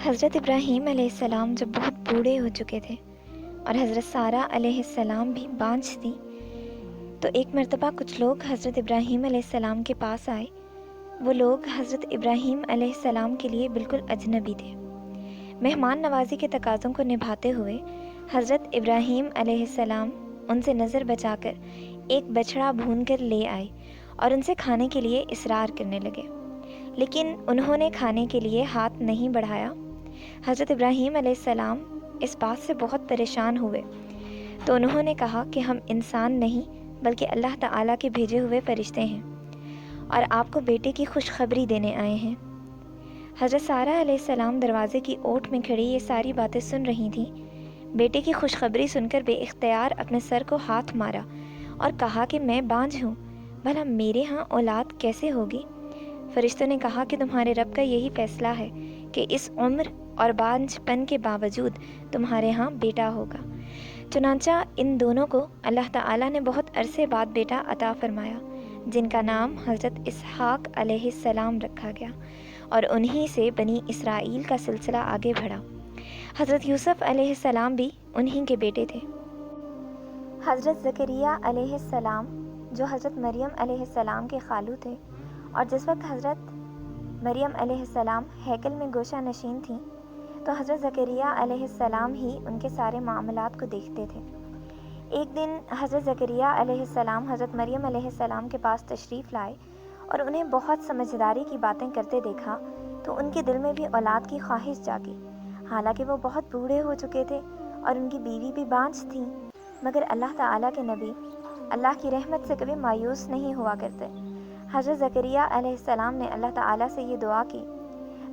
حضرت ابراہیم علیہ السلام جب بہت بوڑھے ہو چکے تھے اور حضرت سارہ علیہ السلام بھی بانجھ تھیں، تو ایک مرتبہ کچھ لوگ حضرت ابراہیم علیہ السلام کے پاس آئے۔ وہ لوگ حضرت ابراہیم علیہ السلام کے لیے بالکل اجنبی تھے۔ مہمان نوازی کے تقاضوں کو نبھاتے ہوئے حضرت ابراہیم علیہ السلام ان سے نظر بچا کر ایک بچڑا بھون کر لے آئے اور ان سے کھانے کے لیے اصرار کرنے لگے، لیکن انہوں نے کھانے کے لیے ہاتھ نہیں بڑھایا۔ حضرت ابراہیم علیہ السلام اس بات سے بہت پریشان ہوئے، تو انہوں نے کہا کہ ہم انسان نہیں بلکہ اللہ تعالیٰ کے بھیجے ہوئے فرشتے ہیں اور آپ کو بیٹے کی خوشخبری دینے آئے ہیں۔ حضرت سارہ علیہ السلام دروازے کی اوٹ میں کھڑی یہ ساری باتیں سن رہی تھیں۔ بیٹے کی خوشخبری سن کر بے اختیار اپنے سر کو ہاتھ مارا اور کہا کہ میں بانجھ ہوں، بھلا میرے ہاں اولاد کیسے ہوگی؟ فرشتوں نے کہا کہ تمہارے رب کا یہی فیصلہ ہے کہ اس عمر اور بانجھ پن کے باوجود تمہارے ہاں بیٹا ہوگا۔ چنانچہ ان دونوں کو اللہ تعالیٰ نے بہت عرصے بعد بیٹا عطا فرمایا، جن کا نام حضرت اسحاق علیہ السلام رکھا گیا، اور انہی سے بنی اسرائیل کا سلسلہ آگے بڑھا۔ حضرت یوسف علیہ السلام بھی انہی کے بیٹے تھے۔ حضرت زکریا علیہ السلام جو حضرت مریم علیہ السلام کے خالو تھے، اور جس وقت حضرت مریم علیہ السلام ہیکل میں گوشہ نشین تھیں، تو حضرت زکریا علیہ السلام ہی ان کے سارے معاملات کو دیکھتے تھے۔ ایک دن حضرت زکریا علیہ السلام حضرت مریم علیہ السلام کے پاس تشریف لائے اور انہیں بہت سمجھداری کی باتیں کرتے دیکھا تو ان کے دل میں بھی اولاد کی خواہش جاگی۔ حالانکہ وہ بہت بوڑھے ہو چکے تھے اور ان کی بیوی بھی بانجھ تھی، مگر اللہ تعالیٰ کے نبی اللہ کی رحمت سے کبھی مایوس نہیں ہوا کرتے۔ حضرت زکریا علیہ السلام نے اللہ تعالیٰ سے یہ دعا کی،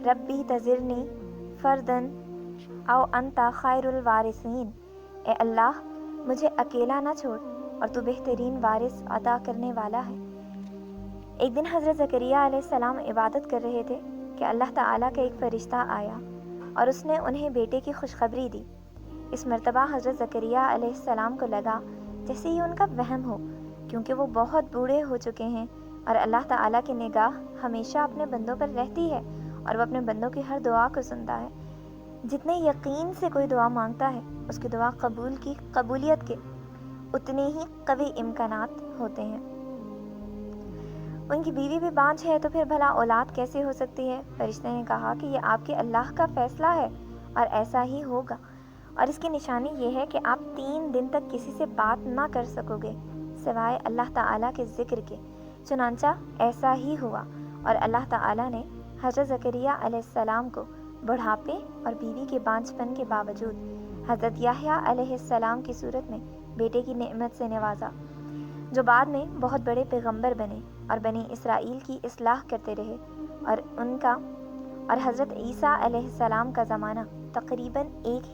ربی تذرنی فردن او انت خیر الوارثین، اے اللہ مجھے اکیلا نہ چھوڑ اور تو بہترین وارث عطا کرنے والا ہے۔ ایک دن حضرت زکریا علیہ السلام عبادت کر رہے تھے کہ اللہ تعالیٰ کا ایک فرشتہ آیا اور اس نے انہیں بیٹے کی خوشخبری دی۔ اس مرتبہ حضرت زکریا علیہ السلام کو لگا جیسے یہ ان کا وہم ہو، کیونکہ وہ بہت بوڑھے ہو چکے ہیں اور اللہ تعالیٰ کی نگاہ ہمیشہ اپنے بندوں پر رہتی ہے اور وہ اپنے بندوں کی ہر دعا کو سنتا ہے۔ جتنے یقین سے کوئی دعا مانگتا ہے اس کی دعا قبولیت کے اتنے ہی قوی امکانات ہوتے ہیں۔ ان کی بیوی بھی بانجھ ہے تو پھر بھلا اولاد کیسے ہو سکتی ہے؟ فرشتے نے کہا کہ یہ آپ کے اللہ کا فیصلہ ہے اور ایسا ہی ہوگا، اور اس کی نشانی یہ ہے کہ آپ 3 دن تک کسی سے بات نہ کر سکو گے سوائے اللہ تعالیٰ کے ذکر کے۔ چنانچہ ایسا ہی ہوا، اور اللہ تعالیٰ نے حضرت زکریا علیہ السلام کو بڑھاپے اور بیوی کے بانجھ پن کے باوجود حضرت یحییٰ علیہ السلام کی صورت میں بیٹے کی نعمت سے نوازا، جو بعد میں بہت بڑے پیغمبر بنے اور بنی اسرائیل کی اصلاح کرتے رہے، اور حضرت عیسیٰ علیہ السلام کا زمانہ تقریباً ایک